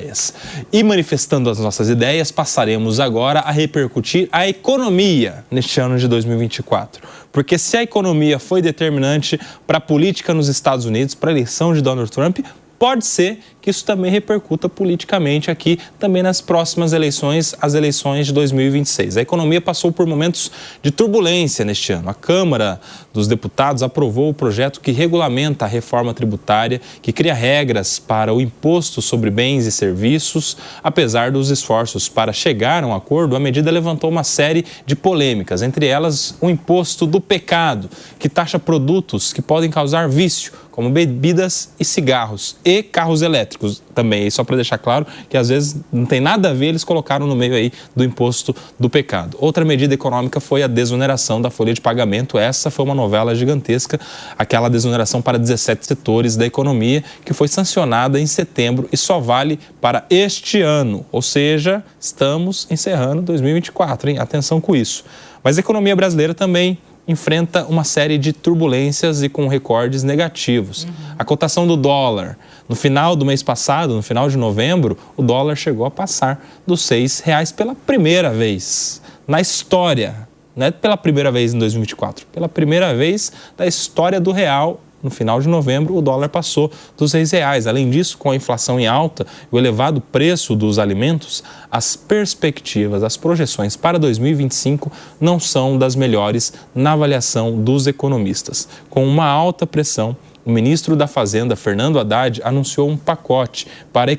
ideias. E manifestando as nossas ideias, passaremos agora a repercutir a economia neste ano de 2024. Porque se a economia foi determinante para a política nos Estados Unidos, para a eleição de Donald Trump, pode ser que isso também repercuta politicamente aqui, também nas próximas eleições, as eleições de 2026. A economia passou por momentos de turbulência neste ano. A Câmara dos Deputados aprovou o projeto que regulamenta a reforma tributária, que cria regras para o imposto sobre bens e serviços. Apesar dos esforços para chegar a um acordo, a medida levantou uma série de polêmicas, entre elas o imposto do pecado, que taxa produtos que podem causar vício, como bebidas e cigarros, e carros elétricos também, só para deixar claro que às vezes não tem nada a ver, eles colocaram no meio aí do imposto do pecado. Outra medida econômica foi a desoneração da folha de pagamento. Essa foi uma novela gigantesca, aquela desoneração para 17 setores da economia, que foi sancionada em setembro e só vale para este ano, ou seja, estamos encerrando 2024, hein? Atenção com isso. Mas a economia brasileira também enfrenta uma série de turbulências e com recordes negativos. A cotação do dólar, no final do mês passado, no final de novembro, o dólar chegou a passar dos R$6 pela primeira vez na história. Não é pela primeira vez em 2024, pela primeira vez da história do real. No final de novembro, o dólar passou dos R$6. Além disso, com a inflação em alta e o elevado preço dos alimentos, as perspectivas, as projeções para 2025 não são das melhores na avaliação dos economistas. Com uma alta pressão, o ministro da Fazenda, Fernando Haddad, anunciou um pacote para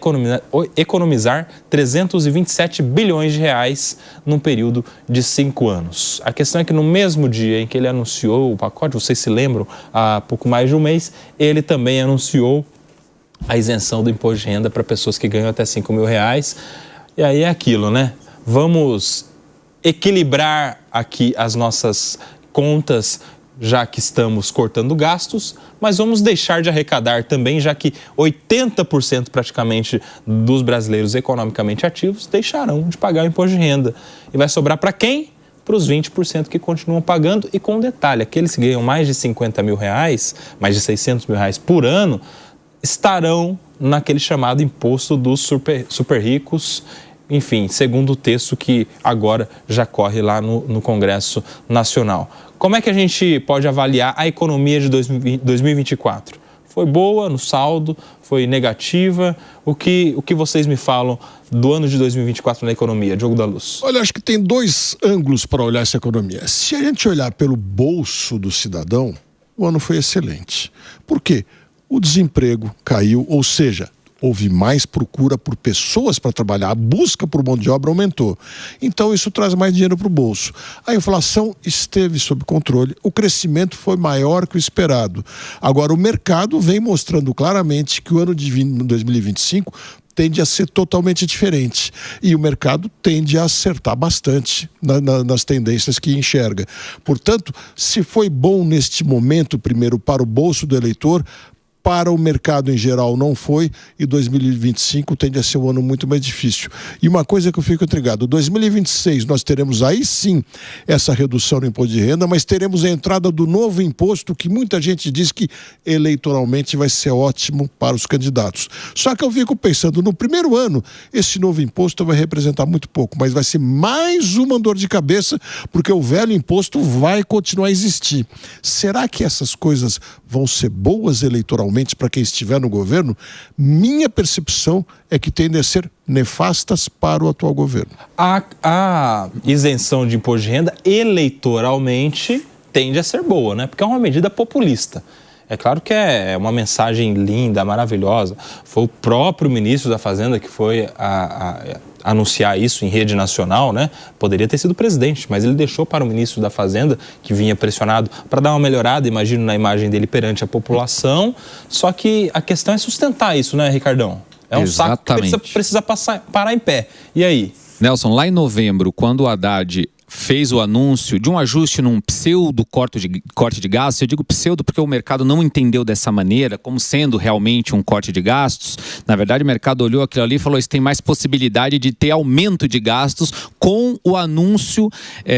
economizar 327 bilhões de reais num período de 5 anos. A questão é que no mesmo dia em que ele anunciou o pacote, vocês se lembram, há pouco mais de um mês, ele também anunciou a isenção do imposto de renda para pessoas que ganham até R$5.000. E aí é aquilo, né? Vamos equilibrar aqui as nossas contas, já que estamos cortando gastos, mas vamos deixar de arrecadar também, já que 80% praticamente dos brasileiros economicamente ativos deixarão de pagar o imposto de renda. E vai sobrar para quem? Para os 20% que continuam pagando. E com um detalhe, aqueles que ganham mais de R$50.000, mais de R$600.000 por ano, estarão naquele chamado imposto dos super ricos. Enfim, segundo o texto que agora já corre lá no Congresso Nacional. Como é que a gente pode avaliar a economia de 2024? Foi boa no saldo? Foi negativa? O que vocês me falam do ano de 2024 na economia? Diogo da Luz. Olha, acho que tem dois ângulos para olhar essa economia. Se a gente olhar pelo bolso do cidadão, o ano foi excelente. Por quê? O desemprego caiu, ou seja, houve mais procura por pessoas para trabalhar, a busca por mão de obra aumentou. Então isso traz mais dinheiro para o bolso. A inflação esteve sob controle, o crescimento foi maior que o esperado. Agora o mercado vem mostrando claramente que o ano de 2025 tende a ser totalmente diferente. E o mercado tende a acertar bastante nas tendências que enxerga. Portanto, se foi bom neste momento, primeiro, para o bolso do eleitor, para o mercado em geral não foi, e 2025 tende a ser um ano muito mais difícil. E uma coisa que eu fico intrigado, 2026 nós teremos aí sim essa redução no imposto de renda, mas teremos a entrada do novo imposto que muita gente diz que eleitoralmente vai ser ótimo para os candidatos. Só que eu fico pensando, no primeiro ano, esse novo imposto vai representar muito pouco, mas vai ser mais uma dor de cabeça, porque o velho imposto vai continuar a existir. Será que essas coisas vão ser boas eleitoralmente para quem estiver no governo? Minha percepção é que tendem a ser nefastas para o atual governo. A isenção de imposto de renda eleitoralmente tende a ser boa, né? Porque é uma medida populista. É claro que é uma mensagem linda, maravilhosa. Foi o próprio ministro da Fazenda que foi anunciar isso em rede nacional, né? Poderia ter sido o presidente, mas ele deixou para o ministro da Fazenda, que vinha pressionado, para dar uma melhorada, imagino, na imagem dele perante a população. Só que a questão é sustentar isso, né, Ricardão? É um saco que precisa parar em pé. E aí? Nelson, lá em novembro, quando o Haddad fez o anúncio de um ajuste num pseudo corte de gastos. Eu digo pseudo porque o mercado não entendeu dessa maneira, como sendo realmente um corte de gastos. Na verdade, o mercado olhou aquilo ali e falou: isso tem mais possibilidade de ter aumento de gastos com o anúncio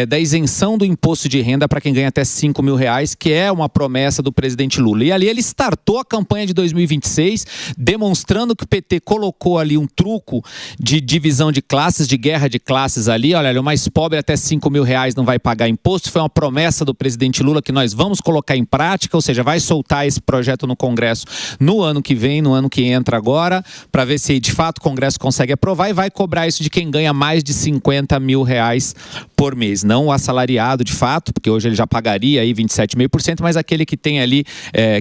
da isenção do imposto de renda para quem ganha até R$5.000, que é uma promessa do presidente Lula. E ali ele startou a campanha de 2026, demonstrando que o PT colocou ali um truco de divisão de classes, de guerra de classes ali. Olha, o mais pobre até R$5.000 não vai pagar imposto. Foi uma promessa do presidente Lula que nós vamos colocar em prática, ou seja, vai soltar esse projeto no Congresso no ano que vem, no ano que entra agora, para ver se de fato o Congresso consegue aprovar, e vai cobrar isso de quem ganha mais de R$50.000 por mês. Não o assalariado de fato, porque hoje ele já pagaria aí 27,5%, mas aquele que tem ali,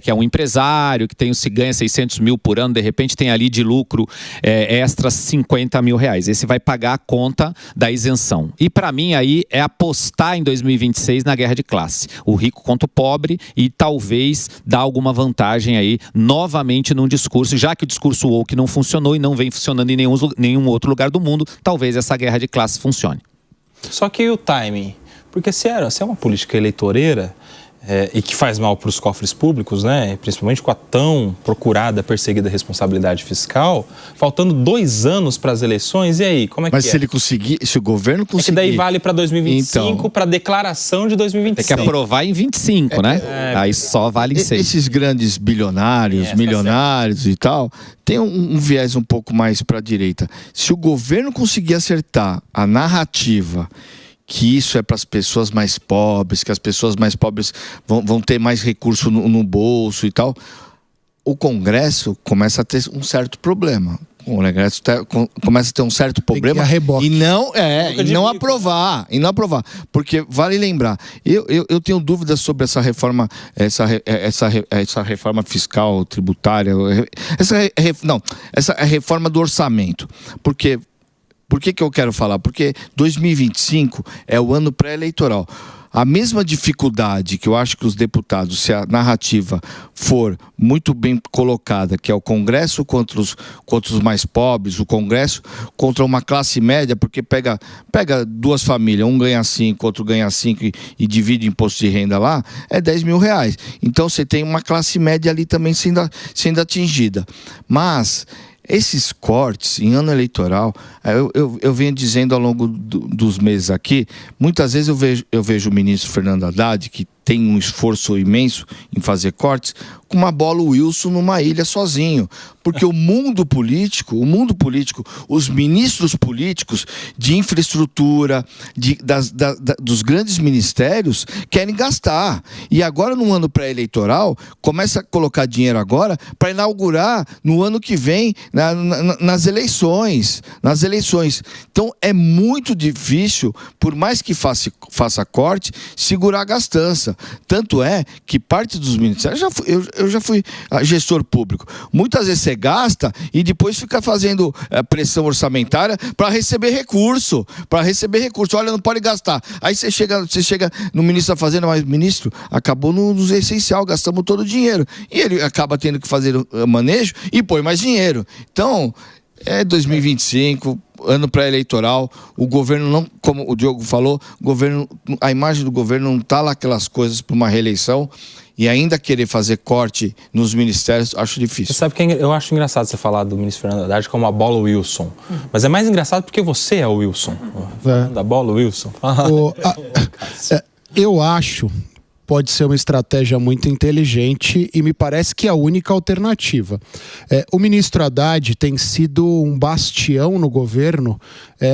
que é um empresário, que ganha 600 mil por ano, de repente tem ali de lucro extra R$50.000. Esse vai pagar a conta da isenção. E para mim aí é apostar em 2026 na guerra de classe. O rico contra o pobre, e talvez dar alguma vantagem aí novamente num discurso, já que o discurso woke não funcionou e não vem funcionando em nenhum outro lugar do mundo, talvez essa guerra de classe funcione. Só que o timing, porque se é uma política eleitoreira e que faz mal para os cofres públicos, né, principalmente com a tão procurada, perseguida responsabilidade fiscal, faltando 2 anos para as eleições, e aí, como é que é? Mas se ele conseguir, se o governo conseguir... É que daí vale para 2025, então, para a declaração de 2026. Tem que aprovar em 25, né? Aí só vale em 6. Esses grandes bilionários, milionários e tal, tem um viés um pouco mais para a direita. Se o governo conseguir acertar a narrativa que isso é para as pessoas mais pobres, que as pessoas mais pobres vão ter mais recurso no bolso e tal, o Congresso começa a ter um certo problema. O Congresso começa a ter um certo problema e não aprovar. Porque vale lembrar, eu tenho dúvidas sobre essa reforma, essa reforma fiscal, tributária, essa reforma do orçamento. Porque Por que eu quero falar? Porque 2025 é o ano pré-eleitoral. A mesma dificuldade que eu acho que os deputados, se a narrativa for muito bem colocada, que é o Congresso contra os mais pobres, o Congresso contra uma classe média, porque pega 2 famílias, um ganha 5, outro ganha 5 e divide imposto de renda lá, é R$10.000. Então você tem uma classe média ali também sendo atingida. Mas esses cortes em ano eleitoral, eu venho dizendo ao longo dos meses aqui, muitas vezes eu vejo o ministro Fernando Haddad, que tem um esforço imenso em fazer cortes, com uma bola Wilson numa ilha sozinho. Porque o mundo político, os ministros políticos de infraestrutura, dos grandes ministérios, querem gastar. E agora, no ano pré-eleitoral, começa a colocar dinheiro agora para inaugurar no ano que vem, nas eleições. Então, é muito difícil, por mais que faça corte, segurar a gastança. Tanto é que parte dos ministérios, eu já fui gestor público, muitas vezes você gasta e depois fica fazendo pressão orçamentária para receber recurso. Olha, não pode gastar. Aí você chega no ministro da Fazenda, mas ministro, acabou no essencial, gastamos todo o dinheiro. E ele acaba tendo que fazer o manejo e põe mais dinheiro. Então, 2025, ano pré-eleitoral, o governo não, como o Diogo falou, a imagem do governo não está lá aquelas coisas para uma reeleição, e ainda querer fazer corte nos ministérios, acho difícil. Você sabe que eu acho engraçado você falar do ministro Fernando Haddad como a bola Wilson, mas é mais engraçado porque você é o Wilson. Da bola Wilson. Eu acho... pode ser uma estratégia muito inteligente e me parece que é a única alternativa. O ministro Haddad tem sido um bastião no governo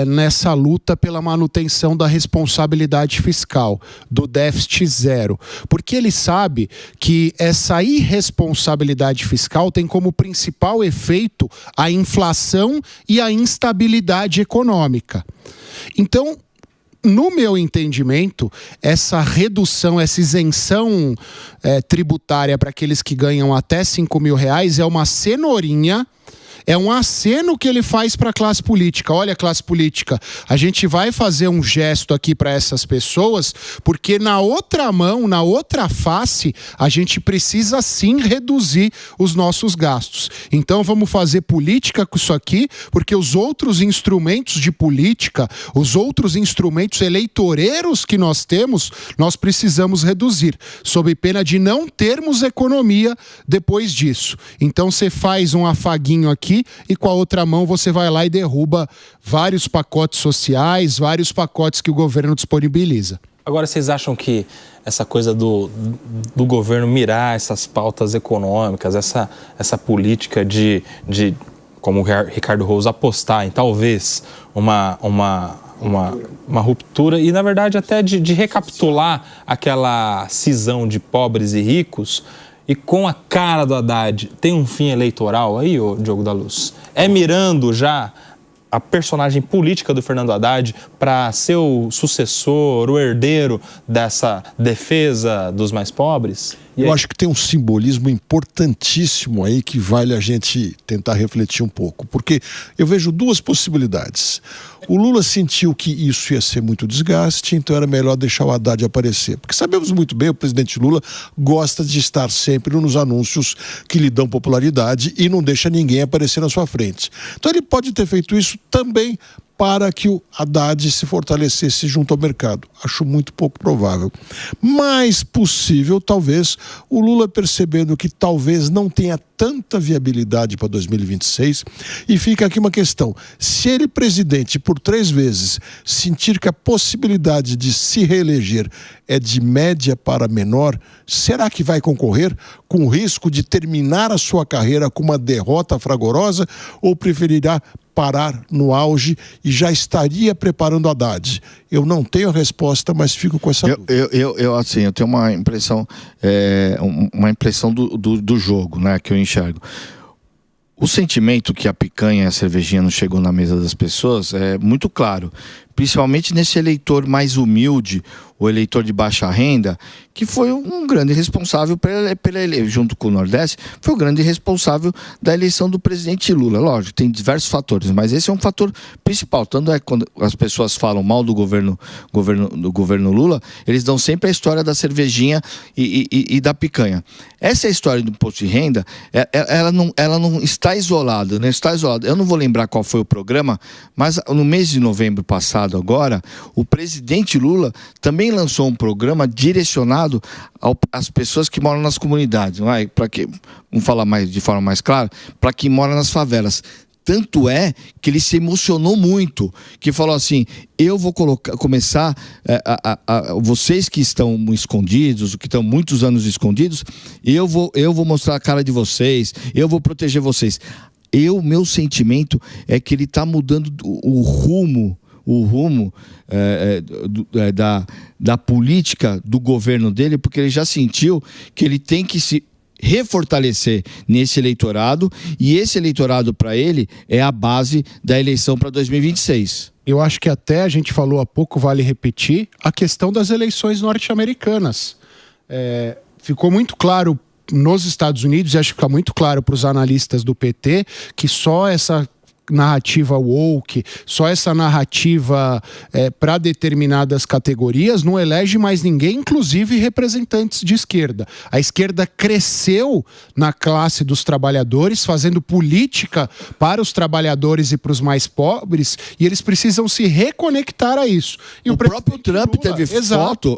nessa luta pela manutenção da responsabilidade fiscal, do déficit zero, porque ele sabe que essa irresponsabilidade fiscal tem como principal efeito a inflação e a instabilidade econômica. Então, no meu entendimento, essa redução, essa isenção tributária para aqueles que ganham até R$5.000 é uma cenourinha É um aceno que ele faz para a classe política. Olha, classe política, a gente vai fazer um gesto aqui para essas pessoas, porque na outra mão, na outra face, a gente precisa sim reduzir os nossos gastos. Então vamos fazer política com isso aqui, porque os outros instrumentos de política, os outros instrumentos eleitoreiros que nós temos, nós precisamos reduzir, sob pena de não termos economia depois disso. Então você faz um afaguinho aqui e com a outra mão você vai lá e derruba vários pacotes sociais, vários pacotes que o governo disponibiliza. Agora, vocês acham que essa coisa do governo mirar essas pautas econômicas, essa política de como o Ricardo Rose, apostar em talvez uma ruptura e, na verdade, até de recapitular aquela cisão de pobres e ricos, e com a cara do Haddad, tem um fim eleitoral aí, ô Diogo da Luz? É mirando já a personagem política do Fernando Haddad para ser o sucessor, o herdeiro dessa defesa dos mais pobres? Eu acho que tem um simbolismo importantíssimo aí que vale a gente tentar refletir um pouco, porque eu vejo duas possibilidades. O Lula sentiu que isso ia ser muito desgaste, então era melhor deixar o Haddad aparecer. Porque sabemos muito bem, o presidente Lula gosta de estar sempre nos anúncios que lhe dão popularidade e não deixa ninguém aparecer na sua frente. Então ele pode ter feito isso também para que o Haddad se fortalecesse junto ao mercado. Acho muito pouco provável. Mais possível, talvez, o Lula percebendo que talvez não tenha tanta viabilidade para 2026. E fica aqui uma questão. Se ele, presidente, por 3 vezes, sentir que a possibilidade de se reeleger é de média para menor, será que vai concorrer com o risco de terminar a sua carreira com uma derrota fragorosa ou preferirá parar no auge e já estaria preparando Haddad? Eu não tenho a resposta, mas fico com essa dúvida. Eu tenho uma impressão, do jogo, né, que eu enxergo. O sentimento que a picanha e a cervejinha não chegou na mesa das pessoas é muito claro, principalmente nesse eleitor mais humilde, o eleitor de baixa renda, que foi um grande responsável junto com o Nordeste, foi o grande responsável da eleição do presidente Lula. Lógico, tem diversos fatores, mas esse é um fator principal. Tanto é que quando as pessoas falam mal do governo Lula, eles dão sempre a história da cervejinha e da picanha. Essa história do imposto de renda, ela não está isolada, não está isolada. Eu não vou lembrar qual foi o programa, mas no mês de novembro passado agora, o presidente Lula também lançou um programa direcionado às pessoas que moram nas comunidades, não é? Vamos falar de forma mais clara, para quem mora nas favelas. Tanto é que ele se emocionou muito, que falou assim: eu vou começar, vocês que estão escondidos, que estão muitos anos escondidos, eu vou mostrar a cara de vocês, eu vou proteger vocês. Meu sentimento é que ele está mudando o rumo da política do governo dele, porque ele já sentiu que ele tem que se refortalecer nesse eleitorado, e esse eleitorado para ele é a base da eleição para 2026. Eu acho que até a gente falou há pouco, vale repetir, a questão das eleições norte-americanas. Ficou muito claro nos Estados Unidos, e acho que fica muito claro para os analistas do PT, que só essa narrativa woke, só essa narrativa para determinadas categorias não elege mais ninguém, inclusive representantes de esquerda. A esquerda cresceu na classe dos trabalhadores, fazendo política para os trabalhadores e para os mais pobres, e eles precisam se reconectar a isso. E o próprio Trump Lula, teve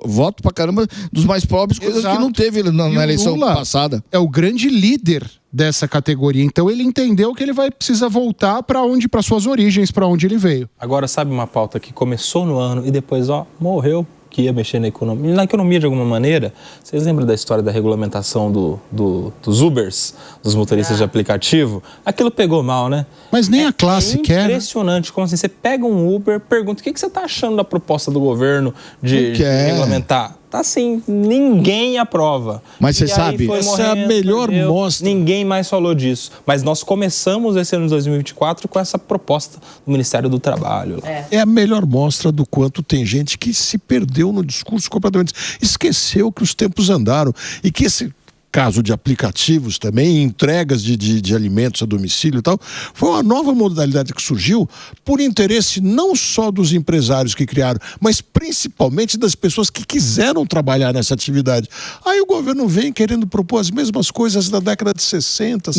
voto pra caramba dos mais pobres, coisas que não teve na eleição Lula passada. É o grande líder dessa categoria, então ele entendeu que ele vai precisar voltar para suas origens, para onde ele veio. Agora, sabe uma pauta que começou no ano e depois, morreu, que ia mexer na economia de alguma maneira? Vocês lembram da história da regulamentação dos Ubers, dos motoristas de aplicativo? Aquilo pegou mal, né? Mas nem a classe quer. É impressionante, como assim, você pega um Uber, pergunta: o que você está achando da proposta do governo de regulamentar? Tá assim, ninguém aprova. Mas você sabe, essa é a melhor mostra. Ninguém mais falou disso. Mas nós começamos esse ano de 2024 com essa proposta do Ministério do Trabalho. É a melhor mostra do quanto tem gente que se perdeu no discurso completamente. Esqueceu que os tempos andaram e que esse caso de aplicativos também, entregas de alimentos a domicílio e tal, foi uma nova modalidade que surgiu por interesse não só dos empresários que criaram, mas principalmente das pessoas que quiseram trabalhar nessa atividade. Aí o governo vem querendo propor as mesmas coisas da década de 60.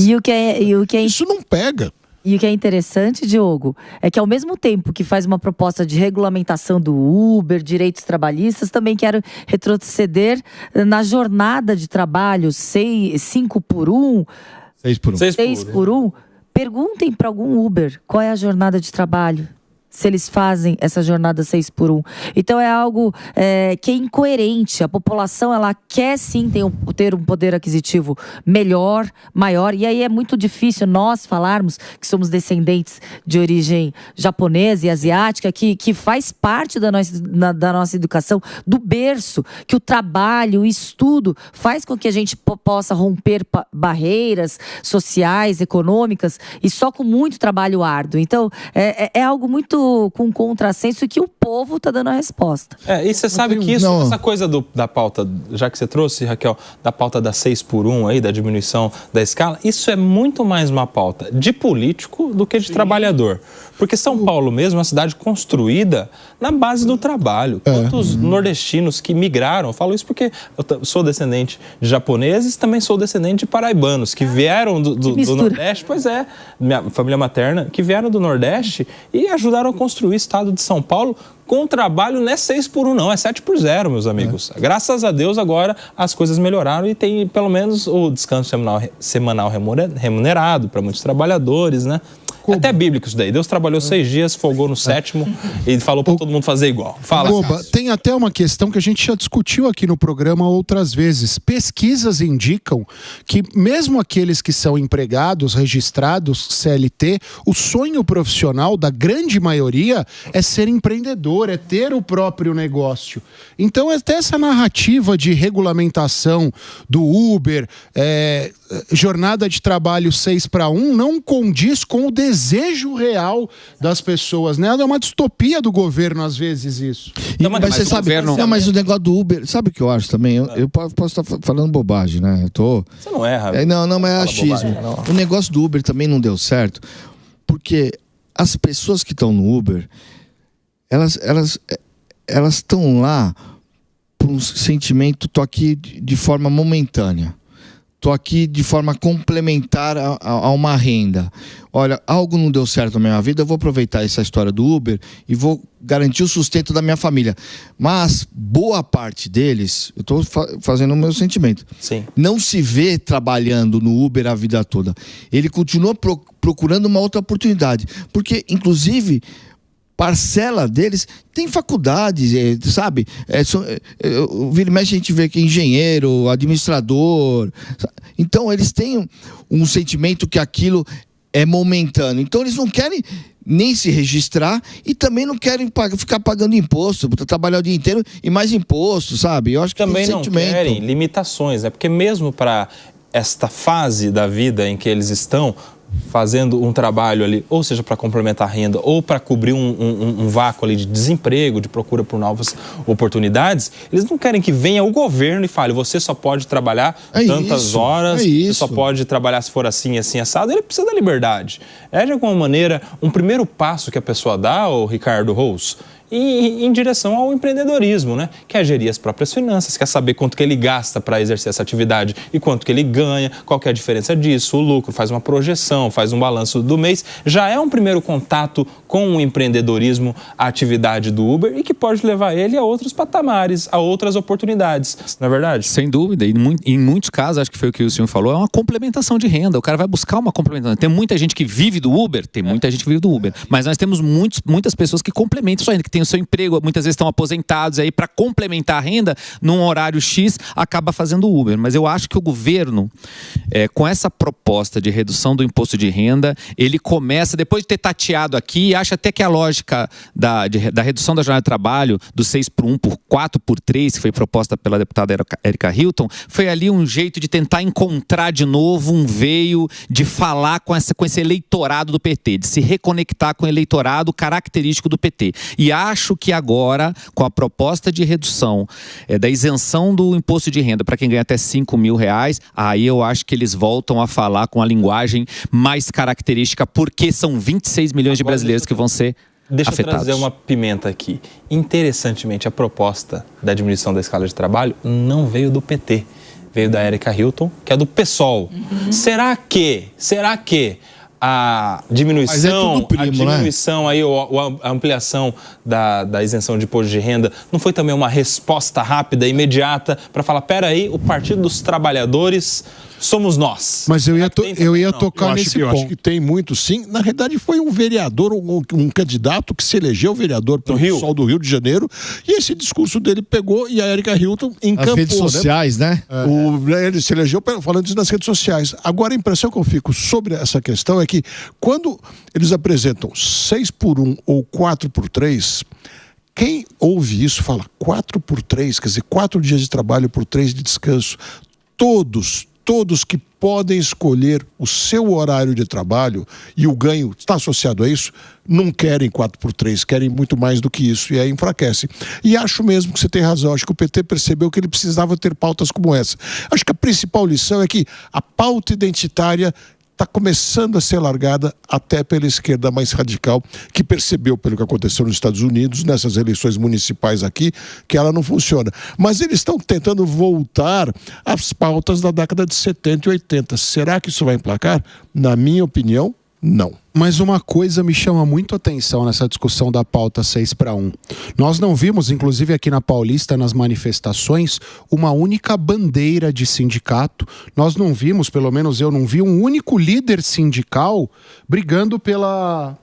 Isso não pega. E o que é interessante, Diogo, é que ao mesmo tempo que faz uma proposta de regulamentação do Uber, direitos trabalhistas, também quero retroceder na jornada de trabalho 5 por 1, 6 por 1. Perguntem para algum Uber qual é a jornada de trabalho, se eles fazem essa jornada 6 por 1. Então é algo que é incoerente. A população, ela quer sim ter um poder aquisitivo melhor, maior, e aí é muito difícil nós falarmos que somos descendentes de origem japonesa e asiática, que faz parte da nossa educação, do berço, que o trabalho, o estudo faz com que a gente possa romper barreiras sociais, econômicas, e só com muito trabalho árduo. Então é algo muito com contrassenso, e que o povo está dando a resposta. E você sabe que essa coisa da pauta, já que você trouxe, Raquel, da pauta da 6 por 1 aí, da diminuição da escala, isso é muito mais uma pauta de político do que de trabalhador. Porque São Paulo mesmo é uma cidade construída na base do trabalho. Quantos nordestinos que migraram, eu falo isso porque eu sou descendente de japoneses, também sou descendente de paraibanos, que vieram do Nordeste, minha família materna, que vieram do Nordeste e ajudaram a construir o estado de São Paulo com trabalho. Não é 6 por 1 não, é 7 por 0, meus amigos. Graças a Deus agora as coisas melhoraram e tem pelo menos o descanso semanal remunerado para muitos trabalhadores, né? Até bíblico isso daí. Deus trabalhou 6 dias, folgou no 7º e falou para todo mundo fazer igual. Fala, Goba, tem até uma questão que a gente já discutiu aqui no programa outras vezes. Pesquisas indicam que mesmo aqueles que são empregados, registrados, CLT, o sonho profissional da grande maioria é ser empreendedor, é ter o próprio negócio. Então até essa narrativa de regulamentação do Uber, jornada de trabalho 6 para 1, não condiz com o desejo real das pessoas, né? É uma distopia do governo, às vezes, isso. Mas você sabe, mas o negócio do Uber, sabe o que eu acho também? Eu posso estar falando bobagem, né? Você não erra. Não, mas é achismo. O negócio do Uber também não deu certo, porque as pessoas que estão no Uber, elas estão lá por um sentimento, tô aqui de forma momentânea. Estou aqui de forma complementar a uma renda. Olha, algo não deu certo na minha vida, eu vou aproveitar essa história do Uber e vou garantir o sustento da minha família. Mas boa parte deles, eu estou fazendo o meu sentimento, sim, não se vê trabalhando no Uber a vida toda. Ele continua procurando uma outra oportunidade. Porque, inclusive, parcela deles tem faculdades, sabe? Vira e mexe a gente vê que é engenheiro, administrador. Então eles têm um sentimento que aquilo é momentâneo. Então eles não querem nem se registrar e também não querem ficar pagando imposto, trabalhar o dia inteiro e mais imposto, sabe? Eu acho que também não querem limitações, né? Porque mesmo para esta fase da vida em que eles estão fazendo um trabalho ali, ou seja, para complementar a renda, ou para cobrir um vácuo ali de desemprego, de procura por novas oportunidades, eles não querem que venha o governo e fale, você só pode trabalhar tantas horas, você só pode trabalhar se for assim, assim, assado. Ele precisa da liberdade. É, de alguma maneira, um primeiro passo que a pessoa dá, o Ricardo Rous, em direção ao empreendedorismo, né? Quer gerir as próprias finanças, quer saber quanto que ele gasta para exercer essa atividade e quanto que ele ganha, qual que é a diferença disso, o lucro, faz uma projeção, faz um balanço do mês. Já é um primeiro contato com o empreendedorismo, a atividade do Uber, e que pode levar ele a outros patamares, a outras oportunidades, não é verdade? Sem dúvida, e em muitos casos, acho que foi o que o senhor falou, é uma complementação de renda. O cara vai buscar uma complementação. Tem muita gente que vive do Uber, mas nós temos muitas pessoas que complementam sua renda, que tem o seu emprego, muitas vezes estão aposentados, aí para complementar a renda, num horário X, acaba fazendo Uber. Mas eu acho que o governo, com essa proposta de redução do imposto de renda, ele começa, depois de ter tateado aqui, acha até que a lógica da redução da jornada de trabalho, do 6 por 1 por 4 por 3, que foi proposta pela deputada Erika Hilton, foi ali um jeito de tentar encontrar de novo um veio de falar com esse eleitorado do PT, de se reconectar com o eleitorado característico do PT. E acho que agora, com a proposta de redução da isenção do imposto de renda para quem ganha até R$5.000, aí eu acho que eles voltam a falar com a linguagem mais característica, porque são 26 milhões de brasileiros que vão ser Deixa afetados. eu trazer uma pimenta aqui. Interessantemente, a proposta da diminuição da escala de trabalho não veio do PT, veio da Érica Hilton, que é do PSOL. Será que a diminuição, aí, a ampliação da isenção de imposto de renda não foi também uma resposta rápida, imediata, para falar, peraí, o Partido dos Trabalhadores somos nós? Mas eu ia tocar nesse ponto. Eu acho que tem muito, sim. Na realidade, foi um vereador, um candidato que se elegeu vereador pelo PSOL do Rio de Janeiro, e esse discurso dele pegou e a Érica Hilton encampou. As redes sociais, né? Ele se elegeu falando isso nas redes sociais. Agora, a impressão que eu fico sobre essa questão é que quando eles apresentam 6x1 ou 4x3, quem ouve isso fala 4x3, quer dizer, 4 dias de trabalho por 3 de descanso. Todos que podem escolher o seu horário de trabalho e o ganho está associado a isso, não querem 4x3, querem muito mais do que isso, e aí enfraquece. E acho mesmo que você tem razão, acho que o PT percebeu que ele precisava ter pautas como essa. Acho que a principal lição é que a pauta identitária está começando a ser largada até pela esquerda mais radical, que percebeu, pelo que aconteceu nos Estados Unidos, nessas eleições municipais aqui, que ela não funciona. Mas eles estão tentando voltar às pautas da década de 70 e 80. Será que isso vai emplacar? Na minha opinião, não. Mas uma coisa me chama muito a atenção nessa discussão da pauta 6x1. Nós não vimos, inclusive aqui na Paulista, nas manifestações, uma única bandeira de sindicato. Nós não vimos, pelo menos eu não vi, um único líder sindical brigando pela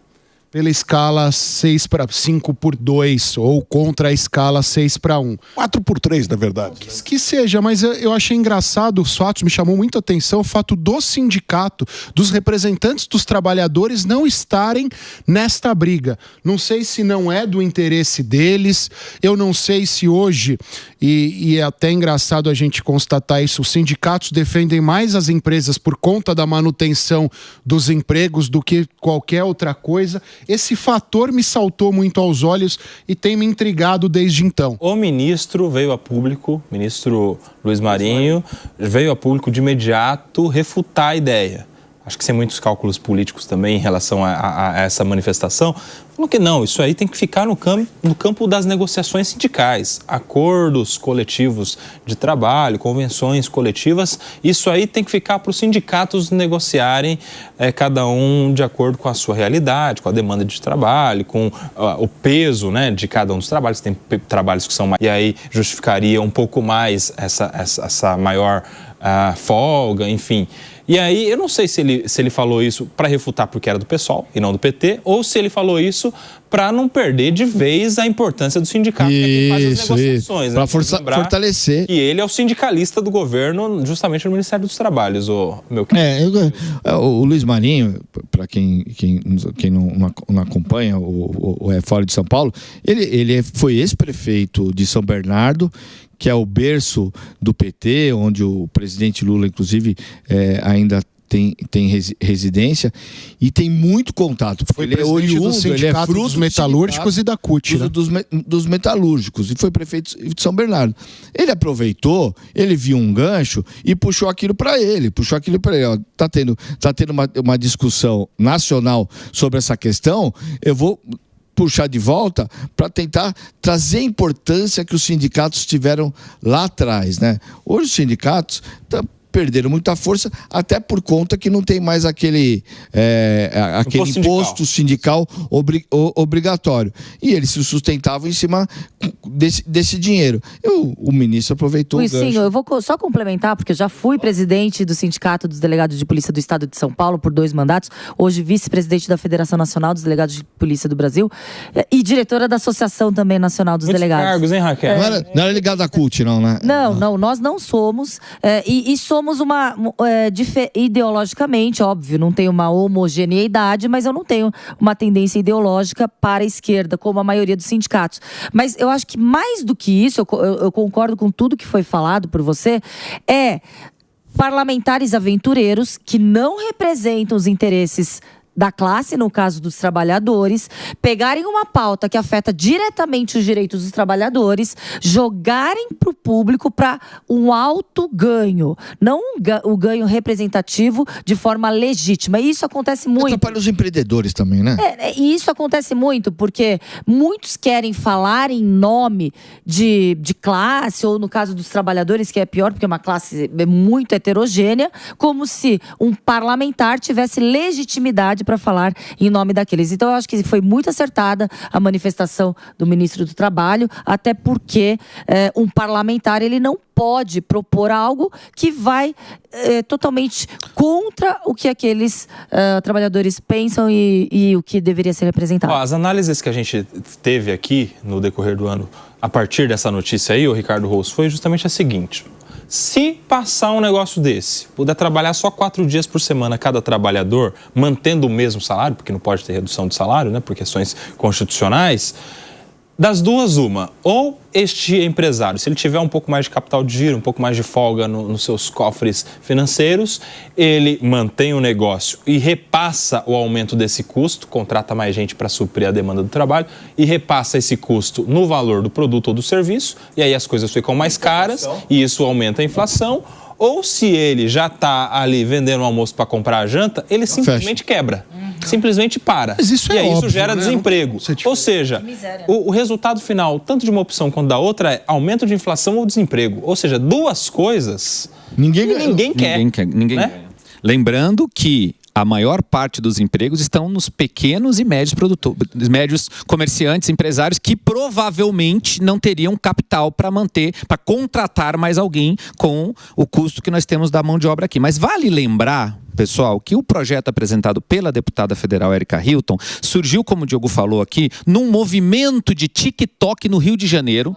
escala 5x2 ou contra a escala 6x1. 4x3, na verdade. Que seja, mas eu achei engraçado os fatos, me chamou muito a atenção o fato do sindicato, dos representantes dos trabalhadores não estarem nesta briga. Não sei se não é do interesse deles, eu não sei se hoje, e é até engraçado a gente constatar isso, os sindicatos defendem mais as empresas por conta da manutenção dos empregos do que qualquer outra coisa. Esse fator me saltou muito aos olhos e tem me intrigado desde então. O ministro veio a público, ministro Luiz Marinho, veio a público de imediato refutar a ideia. Acho que sem muitos cálculos políticos também em relação a essa manifestação. Falou que não, isso aí tem que ficar no campo das negociações sindicais, acordos coletivos de trabalho, convenções coletivas, isso aí tem que ficar para os sindicatos negociarem, cada um de acordo com a sua realidade, com a demanda de trabalho, com o peso, né, de cada um dos trabalhos. Tem trabalhos que são mais, e aí justificaria um pouco mais essa maior folga, enfim. E aí, eu não sei se ele falou isso para refutar porque era do PSOL e não do PT, ou se ele falou isso para não perder de vez a importância do sindicato, que é quem faz as negociações. Para fortalecer. E ele é o sindicalista do governo, justamente no Ministério dos Trabalhos, o o Luiz Marinho, para quem não acompanha o Fórum de São Paulo, ele foi ex-prefeito de São Bernardo, que é o berço do PT, onde o presidente Lula, inclusive, ainda tem residência e tem muito contato. Foi presidente do Sindicato dos Metalúrgicos e da CUT, né? dos metalúrgicos, e foi prefeito de São Bernardo. Ele aproveitou, ele viu um gancho e puxou aquilo para ele. Ó, tá tendo uma discussão nacional sobre essa questão, eu vou puxar de volta para tentar trazer a importância que os sindicatos tiveram lá atrás, né? Hoje os sindicatos perderam muita força, até por conta que não tem mais aquele imposto sindical obrigatório. E eles se sustentavam em cima desse dinheiro. O ministro aproveitou o gancho. Sim, eu vou só complementar, porque eu já fui presidente do Sindicato dos Delegados de Polícia do Estado de São Paulo por 2 mandatos, hoje vice-presidente da Federação Nacional dos Delegados de Polícia do Brasil e diretora da Associação também Nacional dos Delegados. Cargos, hein, Raquel? Não era ligado à CUT, não, né? Não, nós não somos, e somos ideologicamente, óbvio, não tenho uma homogeneidade, mas eu não tenho uma tendência ideológica para a esquerda, como a maioria dos sindicatos. Mas eu acho que mais do que isso, eu concordo com tudo que foi falado por você, parlamentares aventureiros que não representam os interesses da classe, no caso dos trabalhadores, pegarem uma pauta que afeta diretamente os direitos dos trabalhadores, jogarem para o público para um alto ganho, não o ganho representativo de forma legítima. E isso acontece muito. Atrapalha os empreendedores também, né? E isso acontece muito, porque muitos querem falar em nome de classe, ou no caso dos trabalhadores, que é pior, porque é uma classe muito heterogênea, como se um parlamentar tivesse legitimidade para falar em nome daqueles. Então, eu acho que foi muito acertada a manifestação do ministro do Trabalho, até porque um parlamentar, ele não pode propor algo que vai totalmente contra o que aqueles trabalhadores pensam e o que deveria ser representado. As análises que a gente teve aqui no decorrer do ano, a partir dessa notícia aí, o Ricardo Rosso, foi justamente a seguinte: se passar um negócio desse, puder trabalhar só 4 dias por semana cada trabalhador, mantendo o mesmo salário, porque não pode ter redução de salário, né, por questões constitucionais, das duas, uma, ou este empresário, se ele tiver um pouco mais de capital de giro, um pouco mais de folga nos seus cofres financeiros, ele mantém o negócio e repassa o aumento desse custo, contrata mais gente para suprir a demanda do trabalho e repassa esse custo no valor do produto ou do serviço, e aí as coisas ficam mais caras e isso aumenta a inflação. Ou se ele já está ali vendendo o almoço para comprar a janta, ele simplesmente quebra. Simplesmente para. Mas isso e é aí óbvio, isso gera né? desemprego. Ou seja, o resultado final, tanto de uma opção quanto da outra, é aumento de inflação ou desemprego. Ou seja, duas coisas Ninguém quer. Ninguém né? ganha. Lembrando que a maior parte dos empregos estão nos pequenos e médios produtores, médios comerciantes, empresários que provavelmente não teriam capital para manter, para contratar mais alguém com o custo que nós temos da mão de obra aqui. Mas vale lembrar, pessoal, que o projeto apresentado pela deputada federal Érica Hilton surgiu, como o Diogo falou aqui, num movimento de TikTok no Rio de Janeiro,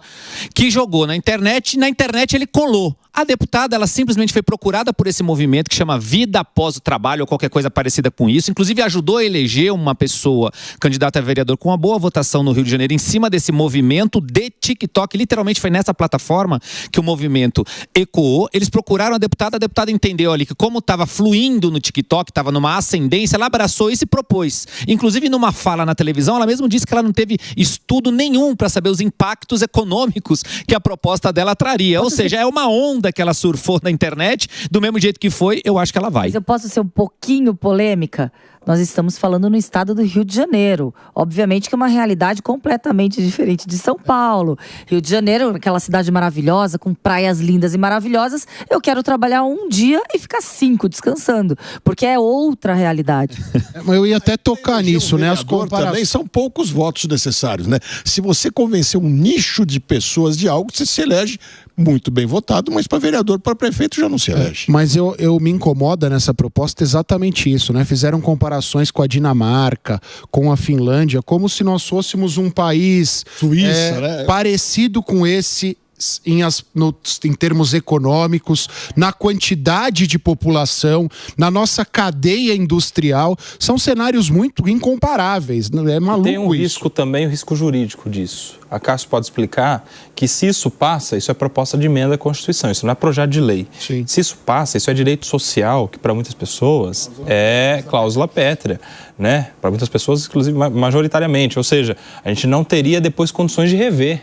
que jogou na internet e na internet ele colou. A deputada, ela simplesmente foi procurada por esse movimento que chama Vida Após o Trabalho ou qualquer coisa parecida com isso. Inclusive ajudou a eleger uma pessoa candidata a vereador com uma boa votação no Rio de Janeiro em cima desse movimento de TikTok. Literalmente foi nessa plataforma que o movimento ecoou. Eles procuraram a deputada entendeu ali que como estava fluindo no TikTok, estava numa ascendência, ela abraçou e se propôs. Inclusive numa fala na televisão, ela mesmo disse que ela não teve estudo nenhum para saber os impactos econômicos que a proposta dela traria. Ou seja, é uma onda que ela surfou na internet, do mesmo jeito que foi, eu acho que ela vai. Mas eu posso ser um pouquinho polêmica? Nós estamos falando no estado do Rio de Janeiro. Obviamente que é uma realidade completamente diferente de São Paulo. Rio de Janeiro, aquela cidade maravilhosa, com praias lindas e maravilhosas, eu quero trabalhar um dia e ficar 5 descansando, porque é outra realidade. Eu ia até tocar nisso, né? As comparações também são poucos votos necessários, né? Se você convencer um nicho de pessoas de algo, você se elege muito bem votado, mas para vereador, para prefeito já não se elege. Mas eu me incomoda nessa proposta exatamente isso, né? Fizeram comparações com a Dinamarca, com a Finlândia, como se nós fôssemos um país Suíça, né? parecido com esse em termos econômicos, na quantidade de população, na nossa cadeia industrial. São cenários muito incomparáveis. É maluco. Tem um risco também, o risco jurídico disso. A Cássio pode explicar que se isso passa, isso é proposta de emenda à Constituição, isso não é projeto de lei. Sim. Se isso passa, isso é direito social, que para muitas pessoas é cláusula pétrea, né? Para muitas pessoas, inclusive majoritariamente. Ou seja, a gente não teria depois condições de rever.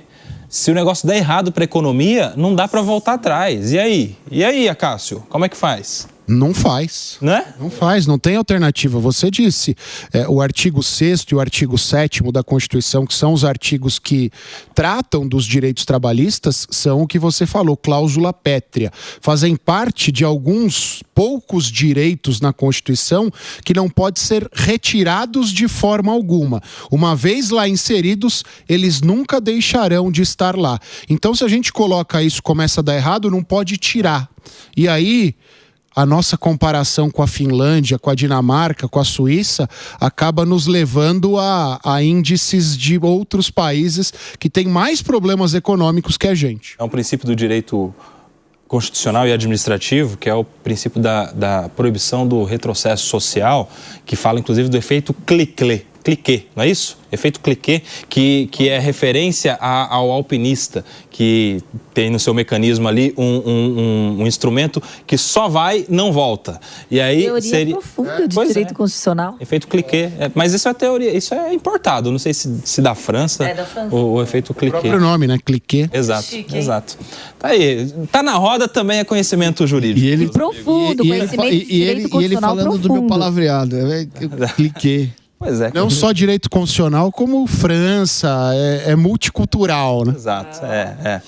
Se o negócio der errado para a economia, não dá para voltar atrás. E aí? E aí, Cássio? Como é que faz? Não faz. Né? Não faz, não tem alternativa. Você disse, o artigo 6º e o artigo 7º da Constituição, que são os artigos que tratam dos direitos trabalhistas, são o que você falou, cláusula pétrea. Fazem parte de alguns poucos direitos na Constituição que não podem ser retirados de forma alguma. Uma vez lá inseridos, eles nunca deixarão de estar lá. Então, se a gente coloca isso, começa a dar errado, não pode tirar. E aí a nossa comparação com a Finlândia, com a Dinamarca, com a Suíça, acaba nos levando a índices de outros países que têm mais problemas econômicos que a gente. É um princípio do direito constitucional e administrativo, que é o princípio da proibição do retrocesso social, que fala inclusive do efeito clique-lê. cliquet, não é isso? Efeito cliquet, que é referência ao alpinista, que tem no seu mecanismo ali um instrumento que só vai, não volta. E aí teoria profunda de direito constitucional. Efeito cliquet. Mas isso é teoria, isso é importado. Não sei se da França, da França. O efeito cliquet. O próprio nome, né? Cliquet. Exato, Chique, exato. Tá aí. Tá na roda também é conhecimento jurídico. E ele Profundo, conhecimento de direito e ele constitucional falando profundo. do meu palavreado. Cliquei. Pois é. Não só direito constitucional, como França, é multicultural, né? Exato, é.